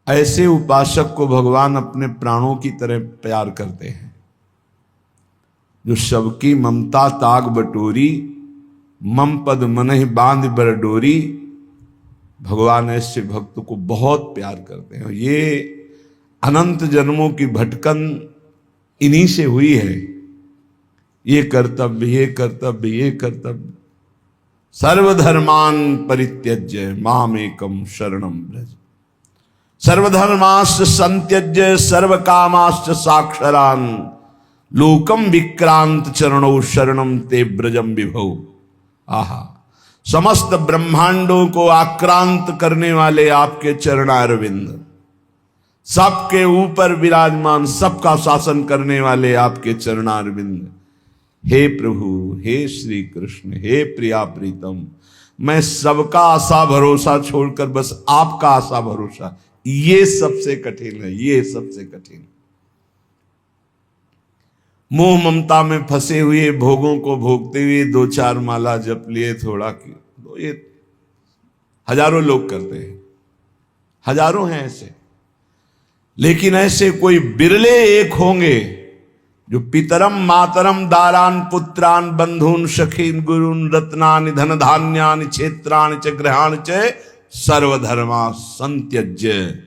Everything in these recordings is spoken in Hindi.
ऐसे उपासक को भगवान अपने प्राणों की तरह प्यार करते हैं। जो सबकी ममता ताग बटोरी, मम पद मनहि बांध बर डोरी, भगवान ऐसे भक्त को बहुत प्यार करते हैं। ये अनंत जन्मों की भटकन इन्हीं से हुई है। ये कर्तव्य, ये कर्तव्य, ये कर्तव्य। सर्वधर्मान परित्यज्य मामेकम शरणम व्रज। सर्वधर्माश्च संत्यज्य सर्वकामाश्च साक्षरान् लोकम विक्रांत चरणों शरणम ते ब्रजम विभो। आहा, समस्त ब्रह्मांडों को आक्रांत करने वाले आपके चरणारविंद, सबके ऊपर विराजमान, सबका शासन करने वाले आपके चरणारविंद। हे प्रभु, हे श्री कृष्ण, हे प्रिया प्रीतम, मैं सबका आशा भरोसा छोड़कर बस आपका आशा भरोसा, ये सबसे कठिन है, ये सबसे कठिन। मोह ममता में फंसे हुए, भोगों को भोगते हुए दो चार माला जप लिए, थोड़ा की, तो ये हजारों लोग करते हैं, हजारों हैं ऐसे। लेकिन ऐसे कोई बिरले एक होंगे जो पितरम मातरम दारान पुत्रान बंधून सखीन गुरुन रत्नानि धन धान्यानि क्षेत्राणि च ग्रहाणि च सर्वधर्मा संत्यज्य।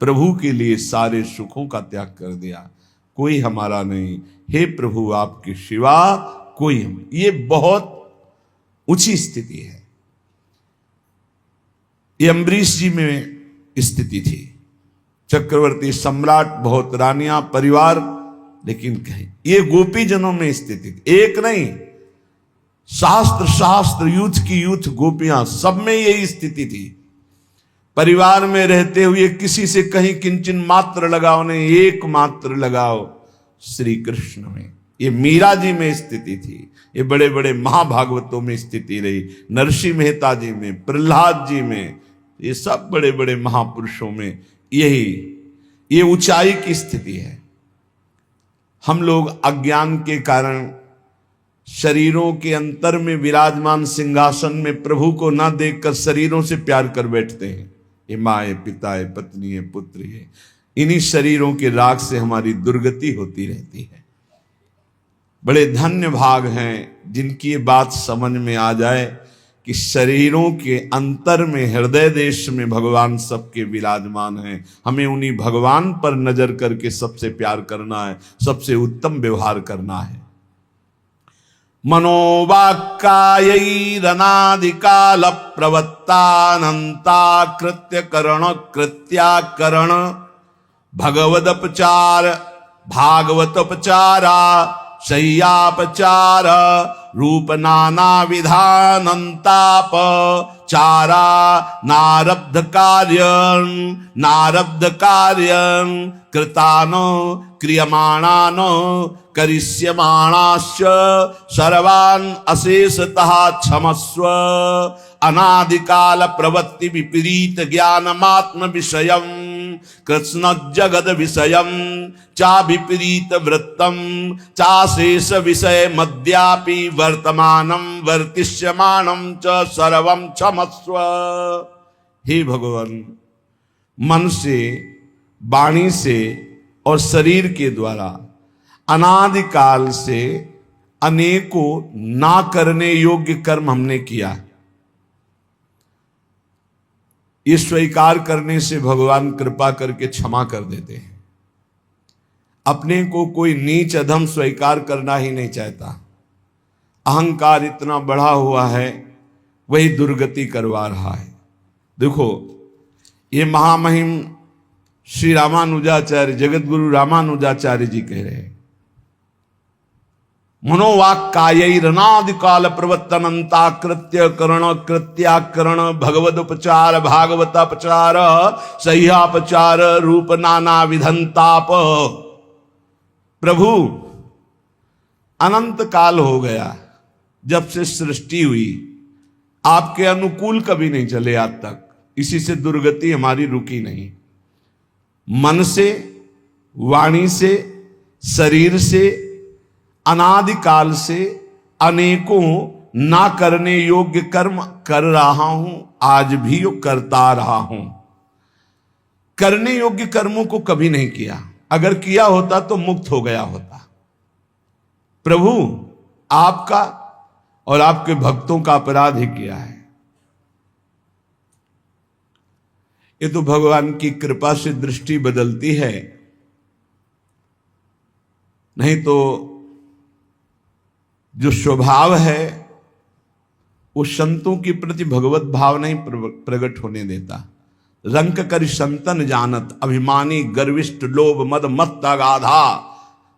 प्रभु के लिए सारे सुखों का त्याग कर दिया, कोई हमारा नहीं, हे प्रभु आपके सिवा कोई हम। ये बहुत ऊंची स्थिति है। ये अम्बरीश जी में स्थिति थी। चक्रवर्ती सम्राट, बहुत रानियां, परिवार, लेकिन कहीं ये गोपी जनों में स्थिति थी। एक नहीं, शास्त्र शास्त्र, यूथ की यूथ गोपियां, सब में यही स्थिति थी। परिवार में रहते हुए किसी से कहीं किंचन मात्र लगाव नहीं, एक मात्र लगाओ श्री कृष्ण में। ये मीरा जी में स्थिति थी, ये बड़े बड़े महाभागवतों में स्थिति रही, नरसिंह मेहता जी में, प्रहलाद जी में, ये सब बड़े बड़े महापुरुषों में ये ऊंचाई की स्थिति है। हम लोग अज्ञान के कारण शरीरों के अंतर में विराजमान सिंहासन में प्रभु को ना देखकर शरीरों से प्यार कर बैठते हैं। ये माँ है, पिता है, पत्नी है, पुत्र है। इन्हीं शरीरों के राग से हमारी दुर्गति होती रहती है। बड़े धन्य भाग हैं जिनकी ये बात समझ में आ जाए कि शरीरों के अंतर में, हृदय देश में भगवान सबके विराजमान हैं। हमें उन्हीं भगवान पर नजर करके सबसे प्यार करना है, सबसे उत्तम व्यवहार करना है। मनोवाक्कायैरनादिकाल प्रवत्तानंता कृत्य करण कृत्याकरण भगवदपचार भागवतोपचारा शय्यापचार रूप नाना विधानंताप चारा नारब्ध कार्यं कृतानो क्रियमाणानो करिष्यमाणाश्च सर्वान् अशेषतः क्षमस्व। अनादिकाल प्रवृत्ति विपरीत ज्ञानमात्म विषयम् कृष्ण जगद विषयम् चा विपरीत वृत्तम् चाशेष विषय मद्यापि वर्तमानम् वर्तिष्यमानम् च सर्वम् क्षमस्व। हे भगवान, मन से, वाणी से और शरीर के द्वारा अनादिकाल से अनेकों ना करने योग्य कर्म हमने किया। ये स्वीकार करने से भगवान कृपा करके क्षमा कर देते हैं। अपने को कोई नीच अधम स्वीकार करना ही नहीं चाहता। अहंकार इतना बढ़ा हुआ है, वही दुर्गति करवा रहा है। देखो, ये महामहिम श्री रामानुजाचार्य, जगत गुरु रामानुजाचार्य जी कह रहे हैं, मनोवाक्कायैरनादिकाल प्रवर्तनंता कृत्य करण कृत्याकरण भगवदोपचार भागवतापचार सह्यापचार रूप नाना विधंताप। प्रभु, अनंत काल हो गया जब से सृष्टि हुई, आपके अनुकूल कभी नहीं चले आज तक, इसी से दुर्गति हमारी रुकी नहीं। मन से, वाणी से, शरीर से, अनादिकाल से अनेकों ना करने योग्य कर्म कर रहा हूं, आज भी करता रहा हूं। करने योग्य कर्मों को कभी नहीं किया। अगर किया होता तो मुक्त हो गया होता। प्रभु आपका और आपके भक्तों का अपराध ही किया है। ये तो भगवान की कृपा से दृष्टि बदलती है, नहीं तो जो स्वभाव है वो संतों के प्रति भगवत भाव नहीं प्रकट होने देता। रंक करि संतन जानत, अभिमानी गर्विष्ठ लोभ मद मत्त अगाधा,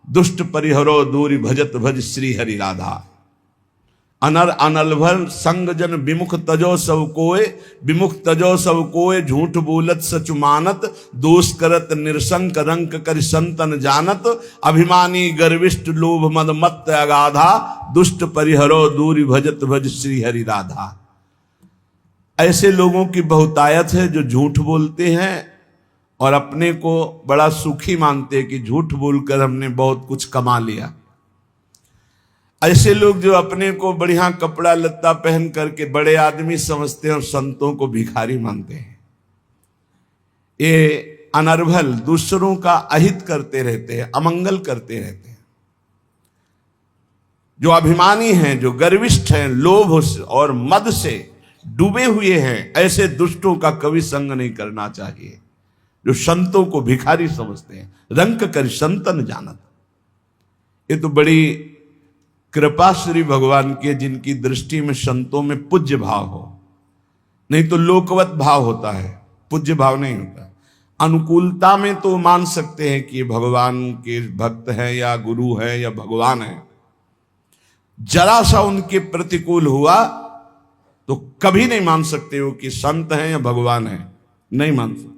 दुष्ट परिहरो दूरी भजत भज श्री हरि राधा। अनर अनलभर संग जन विमुख तजो सब कोय, विमुख तजो सब कोय झूठ बोलत सच मानत, दोष करत निरसंक रंक कर संतन जानत, अभिमानी गर्विष्ठ लोभ मद मत्त अगाधा, दुष्ट परिहरो दूरी भजत भज श्री हरि राधा। ऐसे लोगों की बहुतायत है जो झूठ बोलते हैं और अपने को बड़ा सुखी मानते हैं कि झूठ बोलकर हमने बहुत कुछ कमा लिया। ऐसे लोग जो अपने को बढ़िया कपड़ा लत्ता पहन करके बड़े आदमी समझते हैं और संतों को भिखारी मानते हैं। ये अनर्भल दूसरों का अहित करते रहते हैं, अमंगल करते रहते हैं। जो अभिमानी हैं, जो गर्विष्ठ हैं, लोभ और मद से डूबे हुए हैं, ऐसे दुष्टों का कभी संग नहीं करना चाहिए। जो संतों को भिखारी समझते हैं, रंक कर संतन जानत। ये तो बड़ी कृपा श्री भगवान के, जिनकी दृष्टि में संतों में पूज्य भाव हो। नहीं तो लोकवत भाव होता है, पूज्य भाव नहीं होता। अनुकूलता में तो मान सकते हैं कि भगवान के भक्त हैं या गुरु हैं या भगवान है। जरा सा उनके प्रतिकूल हुआ तो कभी नहीं मान सकते हो कि संत हैं या भगवान हैं, नहीं मान सकते।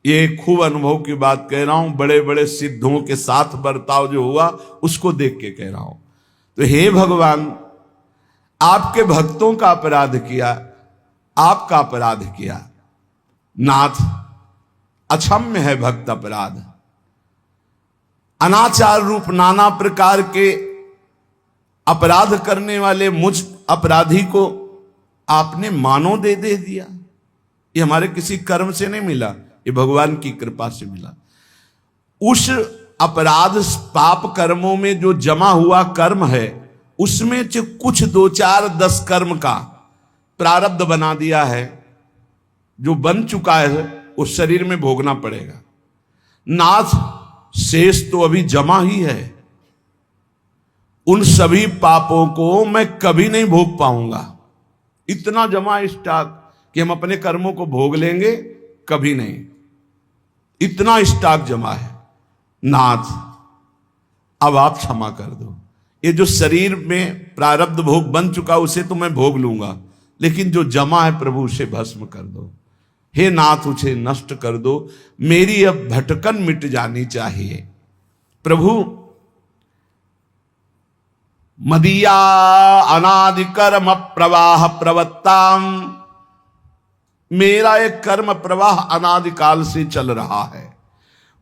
ये खूब अनुभव की बात कह रहा हूं, बड़े बड़े सिद्धों के साथ बर्ताव जो हुआ उसको देख के कह रहा हूं। तो हे भगवान, आपके भक्तों का अपराध किया, आपका अपराध किया। नाथ, अक्षम्य है भक्त अपराध। अनाचार रूप नाना प्रकार के अपराध करने वाले मुझ अपराधी को आपने मानो दे दिया। ये हमारे किसी कर्म से नहीं मिला, ये भगवान की कृपा से मिला। उस अपराध पाप कर्मों में जो जमा हुआ कर्म है, उसमें से कुछ 2, 4, 10 कर्म का प्रारब्ध बना दिया है। जो बन चुका है उस शरीर में भोगना पड़ेगा। नाथ, शेष तो अभी जमा ही है। उन सभी पापों को मैं कभी नहीं भोग पाऊंगा। इतना जमा स्टॉक कि हम अपने कर्मों को भोग लेंगे, कभी नहीं। इतना स्टॉक जमा है। नाथ, अब आप क्षमा कर दो। ये जो शरीर में प्रारब्ध भोग बन चुका उसे तो मैं भोग लूंगा, लेकिन जो जमा है प्रभु उसे भस्म कर दो। हे नाथ, उसे नष्ट कर दो। मेरी अब भटकन मिट जानी चाहिए। प्रभु, मदीया अनादि कर्म प्रवाह प्रवत्ताम, मेरा एक कर्म प्रवाह अनादिकाल से चल रहा है।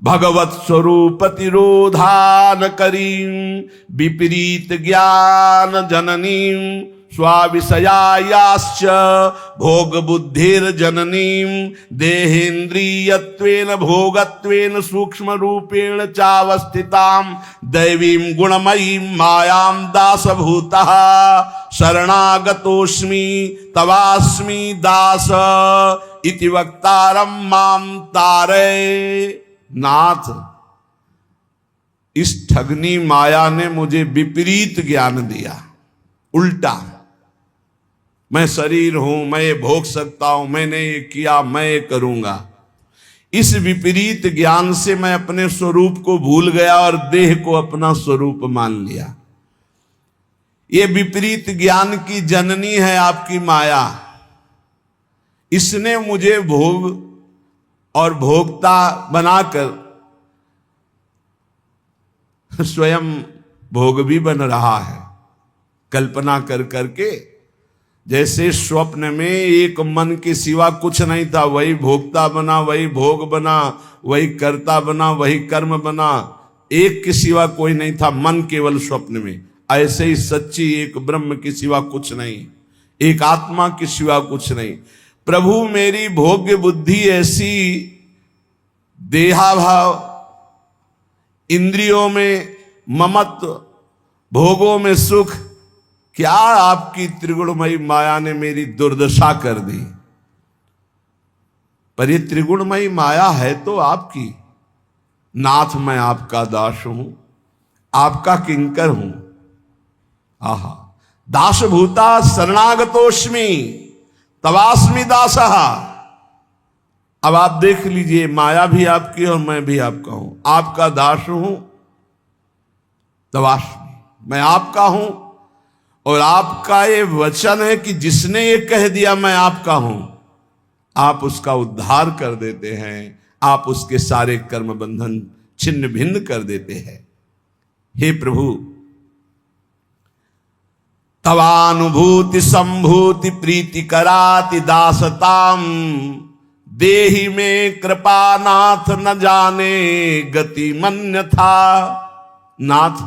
भगवत स्वरूप तिरोधान करीं, विपरीत ज्ञान जननीं, स्वाविषयायाश्च भोग बुद्धिर जननीं, देहेन्द्रियत्वेन भोगत्वेन सूक्ष्म रूपेण चावस्थितां, दैवीं गुणमयीं मायां दासभूतः, शरणागतोऽस्मि तवास्मि दास, इति वक्तारं मां तारय। नाथ, इस ठगनी माया ने मुझे विपरीत ज्ञान दिया, उल्टा। मैं शरीर हूं, मैं ये भोग सकता हूं, मैंने ये किया, मैं ये करूंगा। इस विपरीत ज्ञान से मैं अपने स्वरूप को भूल गया और देह को अपना स्वरूप मान लिया। ये विपरीत ज्ञान की जननी है आपकी माया। इसने मुझे भोग और भोक्ता बनाकर स्वयं भोग भी बन रहा है, कल्पना कर करके। जैसे स्वप्न में एक मन के सिवा कुछ नहीं था, वही भोक्ता बना, वही भोग बना, वही कर्ता बना, वही कर्म बना, एक के सिवा कोई नहीं था, मन केवल स्वप्न में। ऐसे ही सच्ची एक ब्रह्म के सिवा कुछ नहीं, एक आत्मा के सिवा कुछ नहीं। प्रभु मेरी भोग्य बुद्धि ऐसी, देहाभाव, इंद्रियों में ममत्व, भोगों में सुख, क्या आपकी त्रिगुणमयी माया ने मेरी दुर्दशा कर दी। पर ये त्रिगुणमयी माया है तो आपकी। नाथ मैं आपका दास हूं, आपका किंकर हूं। आहा, दासभूता शरणागतोस्मि तवास्मि दासः। अब आप देख लीजिए, माया भी आपकी और मैं भी आपका हूं। आपका दास हूं, तवास्मि, मैं आपका हूं। और आपका ये वचन है कि जिसने ये कह दिया मैं आपका हूं, आप उसका उद्धार कर देते हैं, आप उसके सारे कर्म बंधन छिन्न भिन्न कर देते हैं। हे प्रभु, तवानुभूति संभूति प्रीति कराति दासताम, देहि में कृपा नाथ न जाने गति मन्य था। नाथ,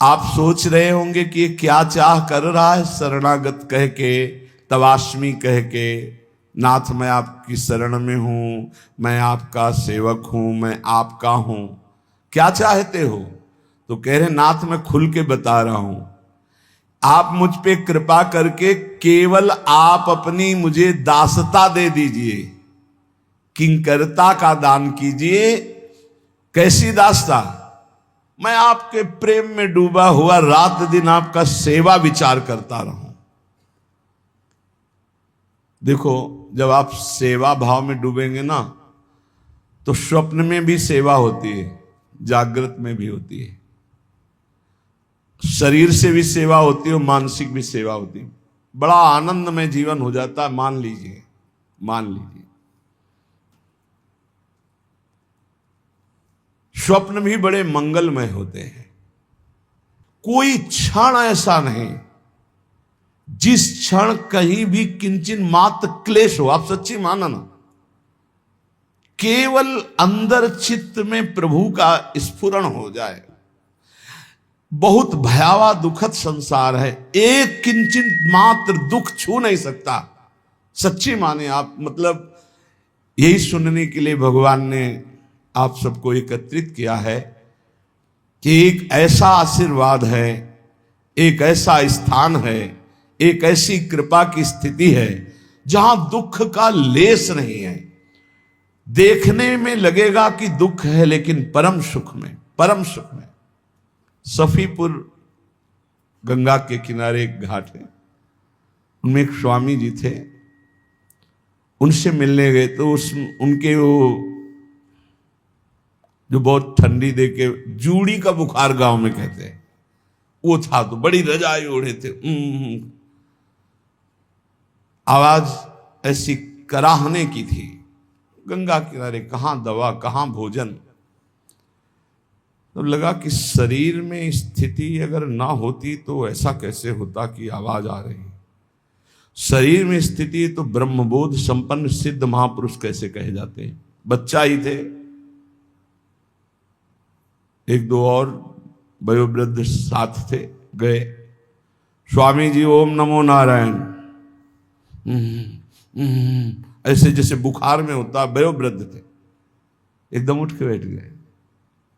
आप सोच रहे होंगे कि ये क्या चाह कर रहा है, शरणागत कह के, तवास्मि कह के। नाथ मैं आपकी शरण में हूं, मैं आपका सेवक हूं, मैं आपका हूं, क्या चाहते हो? तो कह रहे नाथ मैं खुल के बता रहा हूं, आप मुझ पे कृपा करके केवल आप अपनी मुझे दासता दे दीजिए, किंकरता का दान कीजिए। कैसी दासता? मैं आपके प्रेम में डूबा हुआ रात दिन आपका सेवा विचार करता रहूं। देखो, जब आप सेवा भाव में डूबेंगे ना, तो स्वप्न में भी सेवा होती है, जागृत में भी होती है, शरीर से भी सेवा होती है और मानसिक भी सेवा होती है। बड़ा आनंदमय जीवन हो जाता है। मान लीजिए, मान लीजिए स्वप्न भी बड़े मंगलमय होते हैं। कोई क्षण ऐसा नहीं जिस क्षण कहीं भी किंचन मात्र क्लेश हो। आप सच्ची माना ना, केवल अंदर चित्त में प्रभु का स्फुरण हो जाए। बहुत भयावह दुखद संसार है, एक किंचित मात्र दुख छू नहीं सकता। सच्ची माने आप, मतलब यही सुनने के लिए भगवान ने आप सबको एकत्रित किया है कि एक ऐसा आशीर्वाद है, एक ऐसा स्थान है, एक ऐसी कृपा की स्थिति है जहां दुख का लेस नहीं है। देखने में लगेगा कि दुख है, लेकिन परम सुख में, परम सुख में। सफीपुर गंगा के किनारे एक घाट है, उनमें एक स्वामी जी थे। उनसे मिलने गए तो उनके वो जो बहुत ठंडी दे के जूड़ी का बुखार गांव में कहते हैं, वो था। तो बड़ी रजाई ओढ़े थे, आवाज ऐसी कराहने की थी। गंगा किनारे कहां दवा, कहां भोजन। तो लगा कि शरीर में स्थिति अगर ना होती तो ऐसा कैसे होता कि आवाज आ रही। शरीर में स्थिति तो ब्रह्मबोध संपन्न सिद्ध महापुरुष कैसे कहे जाते हैं। बच्चा ही थे, एक दो और वयोवृद्ध साथ थे। गए, स्वामी जी ओम नमो नारायण, ऐसे जैसे बुखार में होता। वयोवृद्ध थे, एकदम उठ के बैठ गए।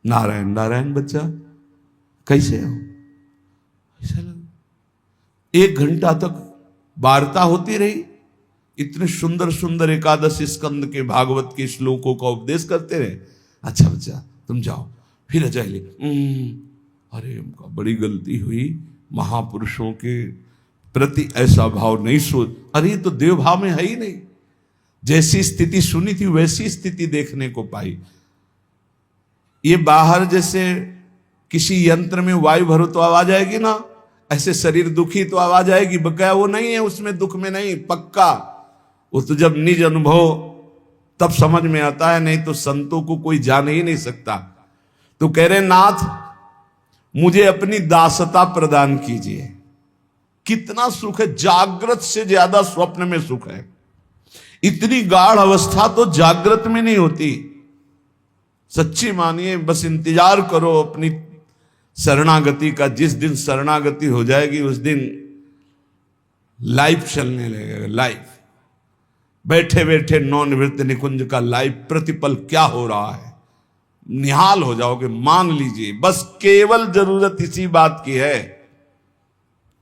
नारायण नारायण बच्चा, कैसे हो? ऐसा लगा 1 घंटा तक वार्ता होती रही। इतने सुंदर सुंदर एकादश स्कंद के भागवत के श्लोकों का उपदेश करते रहे। अच्छा बच्चा तुम जाओ, फिर रजाई ले। अरे उनका बड़ी गलती हुई, महापुरुषों के प्रति ऐसा भाव नहीं सोच। अरे ये तो देव भाव में है ही नहीं। जैसी स्थिति सुनी थी वैसी स्थिति देखने को पाई। ये बाहर जैसे किसी यंत्र में वायु भरो तो आवाज आएगी ना, ऐसे शरीर दुखी तो आवाज आएगी। बकाया वो नहीं है, उसमें दुख में नहीं, पक्का। वो तो जब निज अनुभव तब समझ में आता है, नहीं तो संतों को कोई जान ही नहीं सकता। तो कह रहे नाथ मुझे अपनी दासता प्रदान कीजिए। कितना सुख है, जागृत से ज्यादा स्वप्न में सुख है। इतनी गाढ़ अवस्था तो जागृत में नहीं होती। सच्ची मानिए, बस इंतजार करो अपनी शरणागति का। जिस दिन शरणागति हो जाएगी उस दिन लाइफ चलने लगेगा। लाइफ बैठे बैठे नवनिवृत्त निकुंज का लाइव प्रतिपल क्या हो रहा है निहाल हो जाओगे, मान लीजिए। बस केवल जरूरत इसी बात की है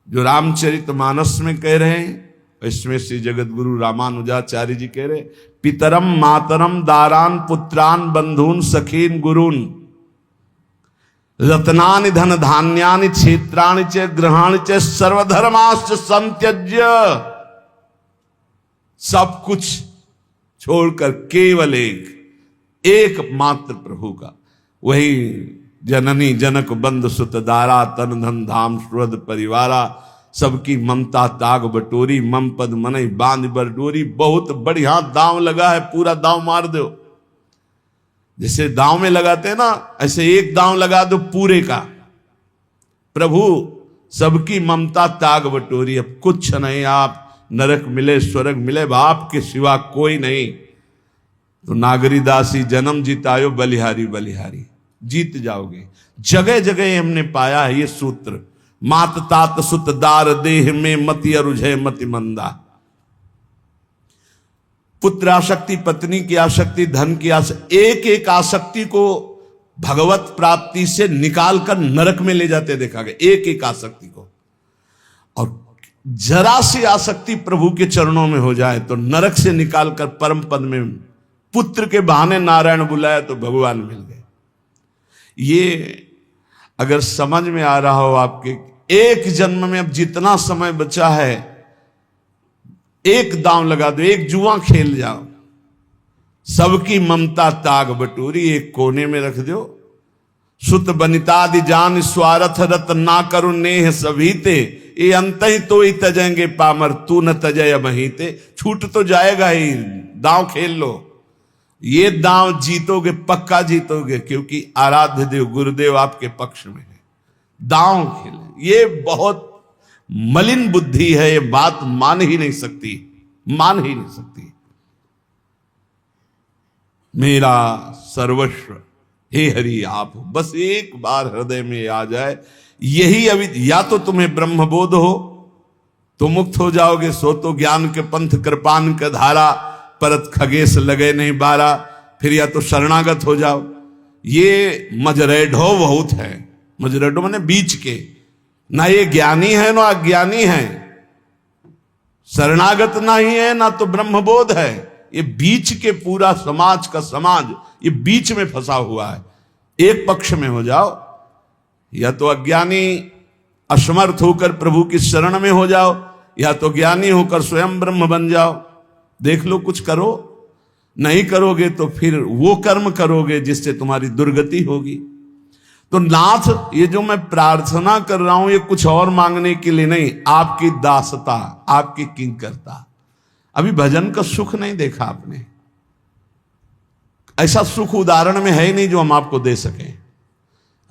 जो रामचरितमानस में कह रहे हैं। इसमें श्री जगत गुरु रामानुजाचार्य जी कह रहे, पितरम मातरम दारान पुत्रान बंधून सखीन गुरून रत्नानि धन धान्यानि क्षेत्राणि च ग्रहाणि च सर्वधर्माश्च संत्यज्य। सब कुछ छोड़कर केवल एक मात्र प्रभु का, वही जननी जनक बंधु सुत दारा तन धन धाम सुहृद परिवारा, सबकी ममता ताग बटोरी मम पद मनई बांध बरडोरी। बहुत बढ़िया दांव लगा है, पूरा दांव मार दो। जैसे दांव में लगाते हैं ना, ऐसे एक दांव लगा दो पूरे का। प्रभु सबकी ममता ताग बटोरी, अब कुछ नहीं, आप नरक मिले स्वर्ग मिले बाप के सिवा कोई नहीं। तो नागरीदासी जन्म जीतायो बलिहारी बलिहारी, जीत जाओगे। जगह जगह हमने पाया है ये सूत्र, मात तात सुत दार देह में मति अरुझे मति मंदा। पुत्र आसक्ति, पत्नी की आसक्ति, धन की आसक्ति, एक एक आसक्ति को भगवत प्राप्ति से निकालकर नरक में ले जाते देखा गया, एक एक आसक्ति को। और जरा सी आसक्ति प्रभु के चरणों में हो जाए तो नरक से निकालकर परम पद में, पुत्र के बहाने नारायण बुलाया तो भगवान मिल गए। ये अगर समझ में आ रहा हो आपके, एक जन्म में अब जितना समय बचा है, एक दांव लगा दो, एक जुआ खेल जाओ, सबकी ममता ताग बटोरी एक कोने में रख दो। सुत बनितादि जान स्वार्थ रत ना करुण नेह सभीते, ये अंत ही तो ही तजेंगे पामर तू न तजय बहीते। छूट तो जाएगा ही, दांव खेल लो। ये दांव जीतोगे, पक्का जीतोगे, क्योंकि आराध्य देव गुरुदेव आपके पक्ष में है। दांव खेले, ये बहुत मलिन बुद्धि है, ये बात मान ही नहीं सकती, मान ही नहीं सकती। मेरा सर्वस्व हे हरि आप हो, बस एक बार हृदय में आ जाए यही। अभी या तो तुम्हें ब्रह्मबोध हो तो मुक्त हो जाओगे, सो तो ज्ञान के पंथ कृपान का धारा परत खगेश लगे नहीं बारा, फिर या तो शरणागत हो जाओ। ये मजरेढो बहुत है, मजरेढो माने बीच के, ना ये ज्ञानी है ना अज्ञानी है, शरणागत ना ही है ना तो ब्रह्मबोध है। ये बीच के पूरा समाज का समाज ये बीच में फंसा हुआ है। एक पक्ष में हो जाओ, या तो अज्ञानी असमर्थ होकर प्रभु की शरण में हो जाओ, या तो ज्ञानी होकर स्वयं ब्रह्म बन जाओ। देख लो, कुछ करो। नहीं करोगे तो फिर वो कर्म करोगे जिससे तुम्हारी दुर्गति होगी। तो नाथ, ये जो मैं प्रार्थना कर रहा हूं ये कुछ और मांगने के लिए नहीं, आपकी दासता, आपकी किंकरता। अभी भजन का सुख नहीं देखा आपने, ऐसा सुख उदाहरण में है ही नहीं जो हम आपको दे सकें।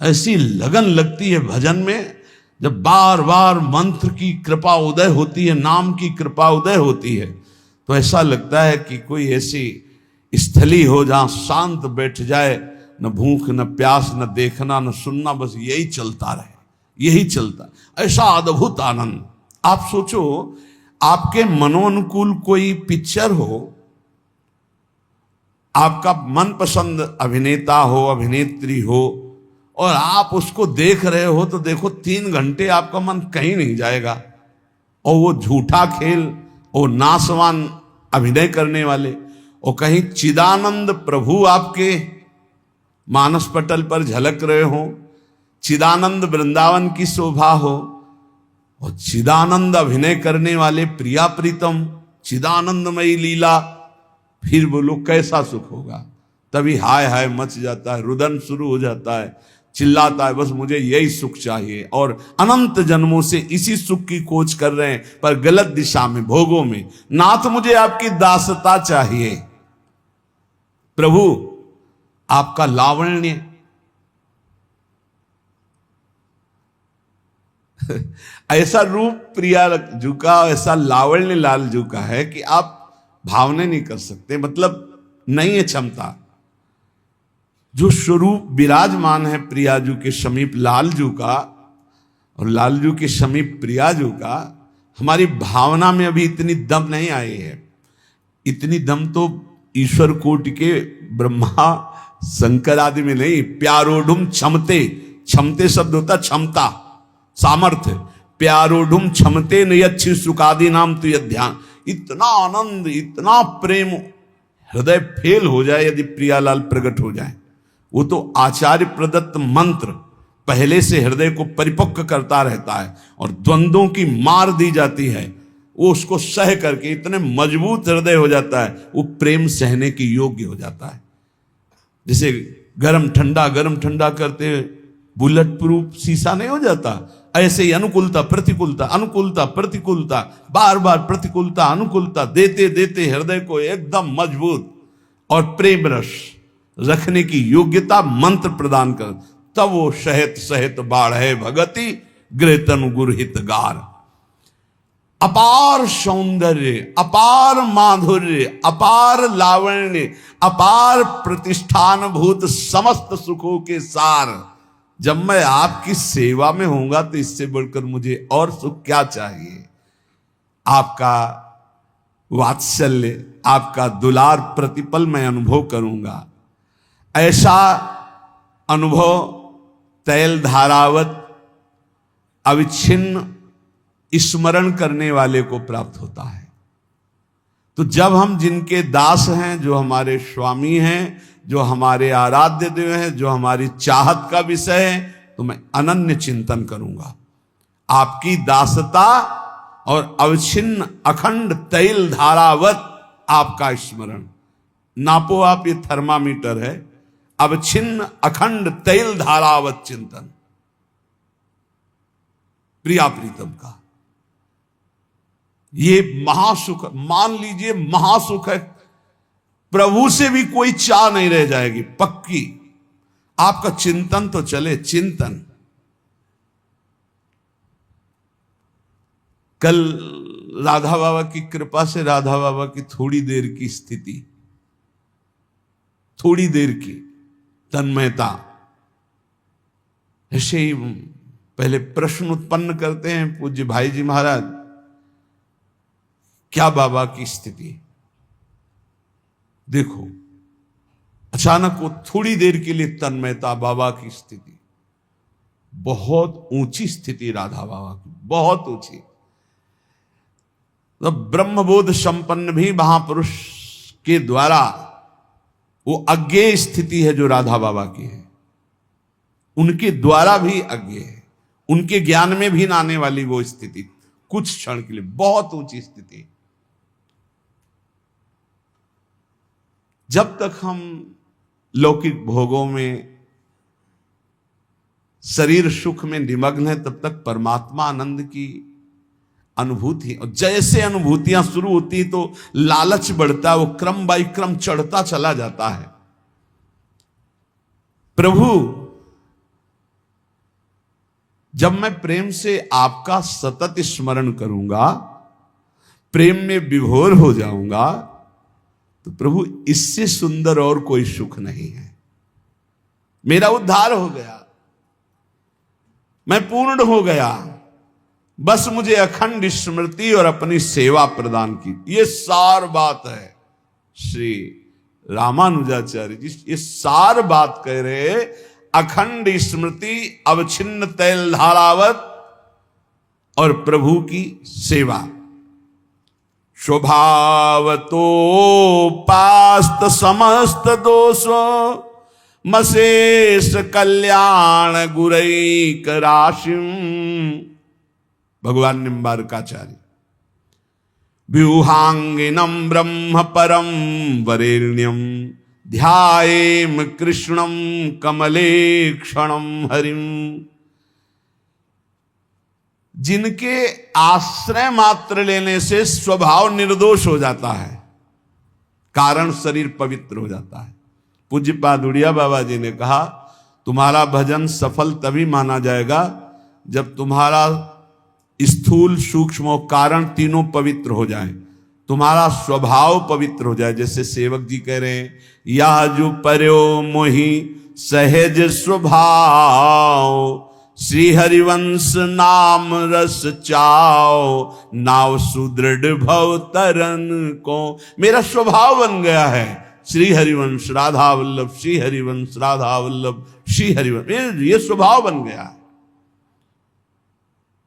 ऐसी लगन लगती है भजन में, जब बार बार मंत्र की कृपा उदय होती है, नाम की कृपा उदय होती है, तो ऐसा लगता है कि कोई ऐसी स्थली हो जहां शांत बैठ जाए, न भूख न प्यास न देखना न सुनना, बस यही चलता रहे, यही चलता। ऐसा अद्भुत आनंद। आप सोचो, आपके मनोनुकूल कोई पिक्चर हो, आपका मनपसंद अभिनेता हो अभिनेत्री हो, और आप उसको देख रहे हो तो देखो 3 घंटे आपका मन कहीं नहीं जाएगा। और वो झूठा खेल, वो नासवान अभिनय करने वाले, और कहीं चिदानंद प्रभु आपके मानस पटल पर झलक रहे हो, चिदानंद वृंदावन की शोभा हो, और चिदानंद अभिनय करने वाले प्रिया प्रीतम, चिदानंदमयी लीला, फिर बोलो कैसा सुख होगा। तभी हाय हाय मच जाता है, रुदन शुरू हो जाता है, चिल्लाता है, बस मुझे यही सुख चाहिए। और अनंत जन्मों से इसी सुख की खोज कर रहे हैं, पर गलत दिशा में, भोगों में। नाथ, मुझे आपकी दासता चाहिए। प्रभु, आपका लावण्य ऐसा रूप प्रिया जू का, ऐसा लावण्य लाल जू का है कि आप भावने नहीं कर सकते, मतलब नहीं है क्षमता। जो स्वरूप विराजमान है प्रियाजू के समीप लालजू का, और लालजू के समीप प्रियाजू का, हमारी भावना में अभी इतनी दम नहीं आई है। इतनी दम तो ईश्वर कोटि के ब्रह्मा शंकर आदि में नहीं। प्यारोढ़ुम क्षमते, क्षमते शब्द होता क्षमता, सामर्थ्य। प्यारोढ़ुम क्षमते न अच्छी सुखादि नाम तो यह ध्यान। इतना आनंद, इतना प्रेम, हृदय फेल हो जाए यदि प्रियालाल प्रकट हो जाए। वो तो आचार्य प्रदत्त मंत्र पहले से हृदय को परिपक्व करता रहता है और द्वंद्वों की मार दी जाती है, वो उसको सह करके इतने मजबूत हृदय हो जाता है, वो प्रेम सहने के योग्य हो जाता है। जैसे गरम ठंडा करते बुलेट प्रूफ शीशा नहीं हो जाता, ऐसे ही अनुकूलता प्रतिकूलता, अनुकूलता प्रतिकूलता, बार बार प्रतिकूलता अनुकूलता देते देते हृदय को एकदम मजबूत और प्रेम रस रखने की योग्यता मंत्र प्रदान कर, तब वो सहित सहित बाढ़ भगति गृहतनु गुरहित गार। अपार सौंदर्य, अपार माधुर्य, अपार लावण्य, अपार प्रतिष्ठान भूत समस्त सुखों के सार। जब मैं आपकी सेवा में होऊंगा तो इससे बढ़कर मुझे और सुख क्या चाहिए। आपका वात्सल्य, आपका दुलार प्रतिपल मैं अनुभव करूंगा। ऐसा अनुभव तैल धारावत अविच्छिन्न स्मरण करने वाले को प्राप्त होता है। तो जब हम जिनके दास हैं, जो हमारे स्वामी हैं, जो हमारे आराध्य देव हैं, जो हमारी चाहत का विषय है, तो मैं अनन्य चिंतन करूंगा। आपकी दासता और अवच्छिन्न अखंड तैल धारावत आपका स्मरण। नापो आप, ये थर्मामीटर है। अवच्छिन्न अखंड तैल धारावत चिंतन प्रिया प्रीतम का, ये महासुख, मान लीजिए महासुख है। प्रभु से भी कोई चाह नहीं रह जाएगी पक्की। आपका चिंतन तो चले, चिंतन। कल राधा बाबा की कृपा से राधा बाबा की थोड़ी देर की स्थिति, थोड़ी देर की तन्मयता, ऐसे ही पहले प्रश्न उत्पन्न करते हैं पूज्य भाई जी महाराज, क्या बाबा की स्थिति। देखो अचानक वो थोड़ी देर के लिए तन्मयता, बाबा की स्थिति बहुत ऊंची स्थिति, राधा बाबा की बहुत ऊंची। तो ब्रह्मबोध संपन्न भी महापुरुष के द्वारा वो अज्ञेय स्थिति है जो राधा बाबा की है, उनके द्वारा भी अज्ञेय है, उनके ज्ञान में भी ना आने वाली वो स्थिति, कुछ क्षण के लिए बहुत ऊंची स्थिति। जब तक हम लौकिक भोगों में, शरीर सुख में निमग्न है, तब तक परमात्मा आनंद की अनुभूति, और जैसे अनुभूतियां शुरू होती तो लालच बढ़ता है, वो क्रम बाई क्रम चढ़ता चला जाता है। प्रभु, जब मैं प्रेम से आपका सतत स्मरण करूंगा, प्रेम में विभोर हो जाऊंगा, तो प्रभु इससे सुंदर और कोई सुख नहीं है। मेरा उद्धार हो गया, मैं पूर्ण हो गया, बस मुझे अखंड स्मृति और अपनी सेवा प्रदान की। ये सार बात है। श्री रामानुजाचार्य जी ये सार बात कह रहे, अखंड स्मृति, अवच्छिन्न तैल धारावत और प्रभु की सेवा। स्वभावतो पास्त समस्त दोषो मशेष कल्याण गुरैक राशिम। भगवान निम्बारकाचार्य। व्यूहांगिनम ब्रह्म परम वरेण्यम ध्यायेम कृष्णम कमले क्षणम हरिम। जिनके आश्रय मात्र लेने से स्वभाव निर्दोष हो जाता है, कारण शरीर पवित्र हो जाता है। पूज्य पादुड़िया बाबा जी ने कहा, तुम्हारा भजन सफल तभी माना जाएगा जब तुम्हारा स्थूल सूक्ष्म और कारण तीनों पवित्र हो जाएं, तुम्हारा स्वभाव पवित्र हो जाए। जैसे सेवक जी कह रहे हैं, यह जो पर्यो मोहि सहज स्वभाव श्री हरिवंश नाम रस चाओ, नाव सुदृढ़ भव तरन को। मेरा स्वभाव बन गया है श्री हरिवंश राधा वल्लभ, श्री हरिवंश राधा वल्लभ, श्री हरिवंश, ये स्वभाव बन गया है।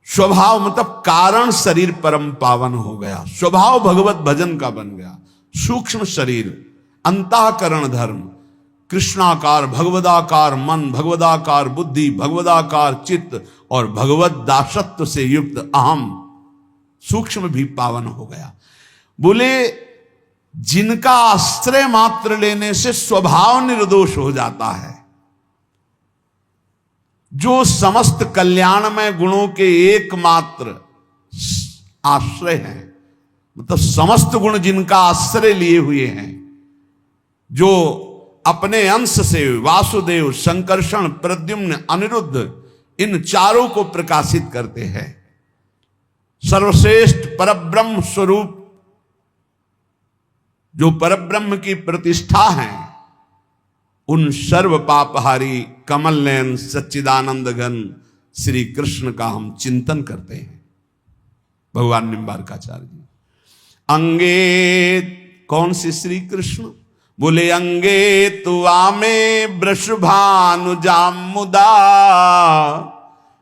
स्वभाव मतलब कारण शरीर परम पावन हो गया, स्वभाव भगवत भजन का बन गया। सूक्ष्म शरीर, अंतःकरण धर्म, कृष्णाकार, भगवदाकार मन, भगवदाकार बुद्धि, भगवदाकार चित्त और भगवत दासत्व से युक्त अहम सूक्ष्म भी पावन हो गया। बोले जिनका आश्रय मात्र लेने से स्वभाव निर्दोष हो जाता है, जो समस्त कल्याणमय गुणों के एकमात्र आश्रय हैं, मतलब समस्त गुण जिनका आश्रय लिए हुए हैं, जो अपने अंश से वासुदेव, संकर्षण, प्रद्युम्न, अनिरुद्ध इन चारों को प्रकाशित करते हैं। सर्वश्रेष्ठ परब्रह्म स्वरूप जो परब्रह्म की प्रतिष्ठा है, उन सर्व पापहारी कमल नयन सच्चिदानंद घन श्री कृष्ण का हम चिंतन करते हैं। भगवान निम्बारकाचार्य जी अंगे, कौन से श्री कृष्ण? बोले अंगे तु आमे वृषभानुजाम मुदा,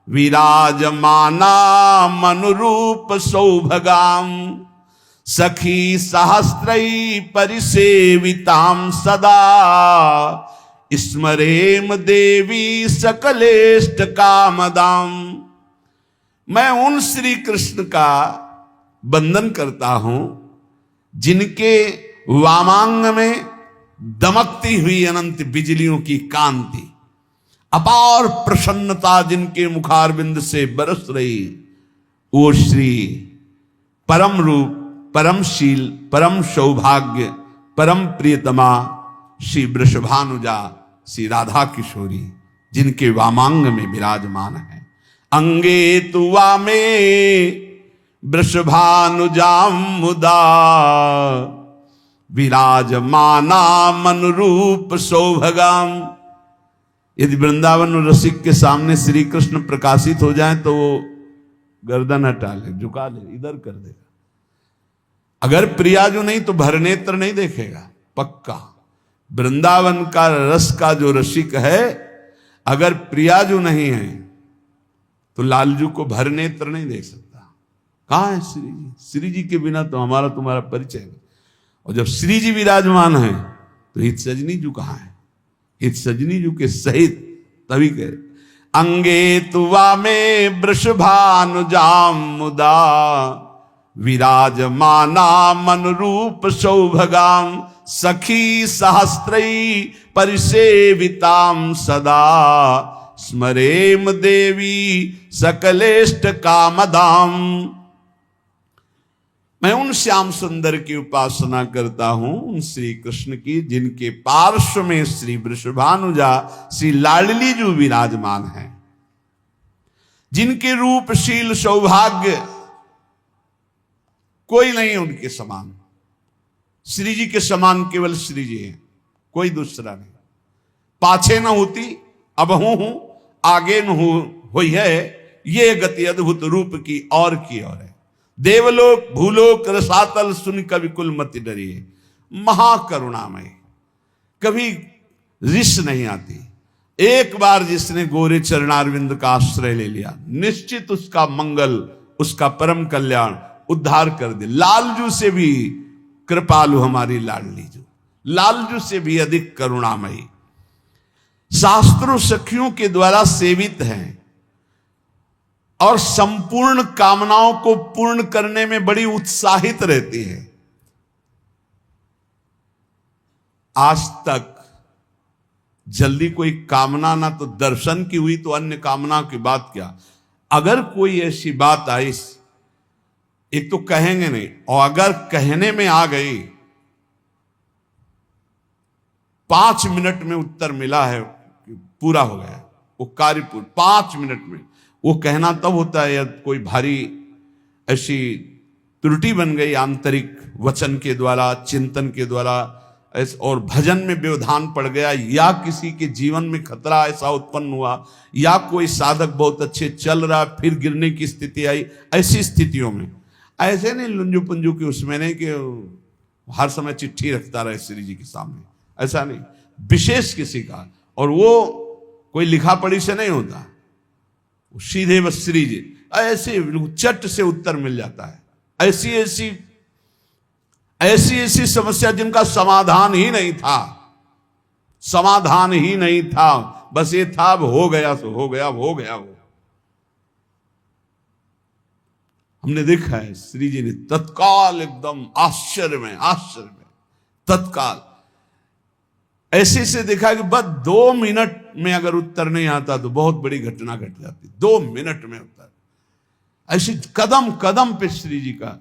विराजमाना मनुरूप सौभगाम, सखी सहस्त्रई परिसेविताम सदा, स्मरेम देवी सकलेष्ट कामदाम। मैं उन श्री कृष्ण का वंदन करता हूं जिनके वामांग में दमकती हुई अनंत बिजलियों की कांति, अपार प्रसन्नता जिनके मुखारविंद से बरस रही, वो श्री परम रूप, परमशील, परम सौभाग्य, परम प्रियतमा श्री वृषभानुजा श्री राधा किशोरी जिनके वामांग में विराजमान है। अंगे तु वामे वृषभानुजाम मुदा, विराजमाना मनुरूप सौभगाम। यदि वृंदावन रसिक के सामने श्री कृष्ण प्रकाशित हो जाए तो वो गर्दन हटा ले, झुका ले, इधर कर देगा। अगर प्रियाजू नहीं तो भरनेत्र नहीं देखेगा, पक्का। वृंदावन का रस का जो रसिक है, अगर प्रियाजू नहीं है तो लालजू को भरनेत्र नहीं देख सकता। कहाँ है श्री जी? श्री जी के बिना तो हमारा तुम्हारा परिचय है। और जब श्री जी विराजमान है तो हित सजनी जू कहाँ है? हित सजनी जू के सहित तभी कह अंगे तुवा में वृषभानुजाम मुदा, विराजमाना मनुरूप सौभगाम, सखी सहस्त्रई परिसेविताम सदा, स्मरेम देवी सकलेष्ट कामदाम। मैं उन श्याम सुंदर की उपासना करता हूं, उन श्री कृष्ण की जिनके पार्श्व में श्री वृषभानुजा श्री लाडली जू विराजमान हैं, जिनके रूपशील सौभाग्य कोई नहीं उनके समान। श्री जी के समान केवल श्री जी हैं, कोई दूसरा नहीं। पाछे न होती अब हूं, आगे न हुई है, ये गति अद्भुत रूप की और है। देवलोक भूलोक रसातल सुन कवि कुल मति डरिए, महाकरुणामय, कभी रिस नहीं आती। एक बार जिसने गोरे चरणारविंद का आश्रय ले लिया, निश्चित उसका मंगल, उसका परम कल्याण उद्धार कर दे। लालजू से भी कृपालु हमारी लाडली जू, लालजू से भी अधिक करुणामयी, शास्त्रों सखियों के द्वारा सेवित हैं और संपूर्ण कामनाओं को पूर्ण करने में बड़ी उत्साहित रहती है। आज तक जल्दी कोई कामना ना तो दर्शन की हुई तो अन्य कामना की बात क्या। अगर कोई ऐसी बात आई, एक तो कहेंगे नहीं, और अगर कहने में आ गई, 5 मिनट में उत्तर मिला है, पूरा हो गया वो कार्य, पूरा 5 मिनट में। वो कहना तब होता है यदि कोई भारी ऐसी त्रुटि बन गई आंतरिक वचन के द्वारा, चिंतन के द्वारा, और भजन में व्यवधान पड़ गया, या किसी के जीवन में खतरा ऐसा उत्पन्न हुआ, या कोई साधक बहुत अच्छे चल रहा फिर गिरने की स्थिति आई, ऐसी स्थितियों में ऐसे नहीं लुंजू पुंजू की उसमें नहीं कि हर समय चिट्ठी रखता रहे श्री जी के सामने, ऐसा नहीं, विशेष किसी का, और वो कोई लिखा पढ़ी से नहीं होता, सीधे बस श्री जी ऐसे चट से उत्तर मिल जाता है। ऐसी ऐसी समस्या जिनका समाधान ही नहीं था, समाधान ही नहीं था, बस ये था अब हो गया तो हो गया, अब हो गया वो। हमने देखा है श्री जी ने तत्काल एकदम आश्चर्य में तत्काल ऐसे से देखा कि बस 2 मिनट में अगर उत्तर नहीं आता तो बहुत बड़ी घटना घट जाती, 2 मिनट में उत्तर। ऐसी कदम कदम पे श्री जी का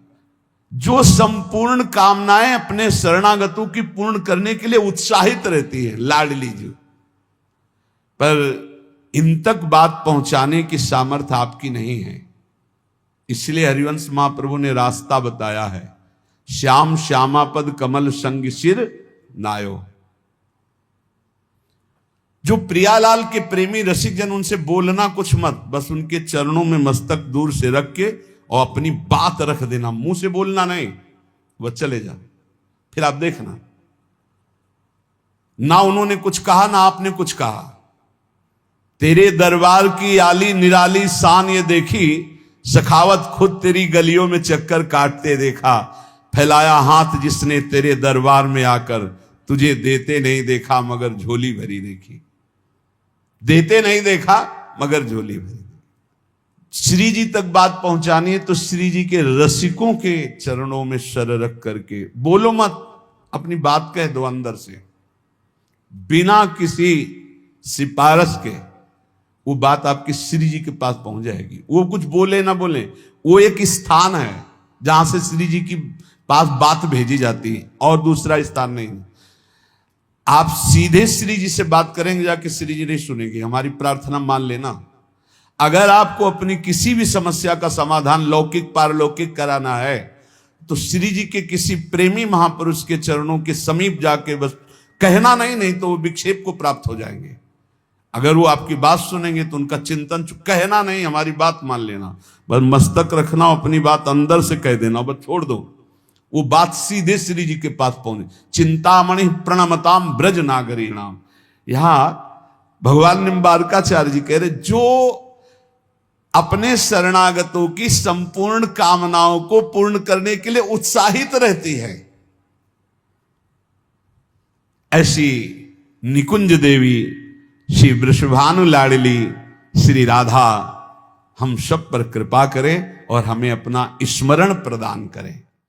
जो संपूर्ण कामनाएं अपने शरणागतों की पूर्ण करने के लिए उत्साहित रहती है लाडली जी, पर इन तक बात पहुंचाने की सामर्थ्य आपकी नहीं है। इसलिए हरिवंश महाप्रभु ने रास्ता बताया है, श्याम श्यामापद कमल संग सिर नायो। जो प्रियालाल के प्रेमी रसिक जन, उनसे बोलना कुछ मत, बस उनके चरणों में मस्तक दूर से रख के और अपनी बात रख देना, मुंह से बोलना नहीं, वह चले जा, फिर आप देखना ना उन्होंने कुछ कहा ना आपने कुछ कहा। तेरे दरबार की आली निराली शान ये देखी, सखावत खुद तेरी गलियों में चक्कर काटते देखा, फैलाया हाथ जिसने तेरे दरबार में आकर, तुझे देते नहीं देखा मगर झोली भरी देखी। देते नहीं देखा मगर झोली भरी। श्री जी तक बात पहुंचानी है तो श्री जी के रसिकों के चरणों में सर रख करके बोलो मत, अपनी बात कह दो अंदर से, बिना किसी सिफारिश के वो बात आपकी श्री जी के पास पहुंच जाएगी। वो कुछ बोले ना बोले, वो एक स्थान है जहां से श्री जी की पास बात भेजी जाती है और दूसरा स्थान नहीं। आप सीधे श्री जी से बात करेंगे जाके श्री जी नहीं सुनेंगे, हमारी प्रार्थना मान लेना। अगर आपको अपनी किसी भी समस्या का समाधान लौकिक पारलौकिक कराना है तो श्री जी के किसी प्रेमी महापुरुष के चरणों के समीप जाके बस कहना नहीं तो वो विक्षेप को प्राप्त हो जाएंगे। अगर वो आपकी बात सुनेंगे तो उनका चिंतन, कहना नहीं, हमारी बात मान लेना, बस मस्तक रखना, अपनी बात अंदर से कह देना, बस छोड़ दो, वो बात सीधे श्री जी के पास पहुंचे। चिंतामणि प्रणमताम ब्रज नागरीणाम। यहां भगवान निम्बारकाचार्य जी कह रहे, जो अपने शरणागतों की संपूर्ण कामनाओं को पूर्ण करने के लिए उत्साहित रहती है, ऐसी निकुंज देवी श्री वृषभानु लाडली श्री राधा हम सब पर कृपा करें और हमें अपना स्मरण प्रदान करें।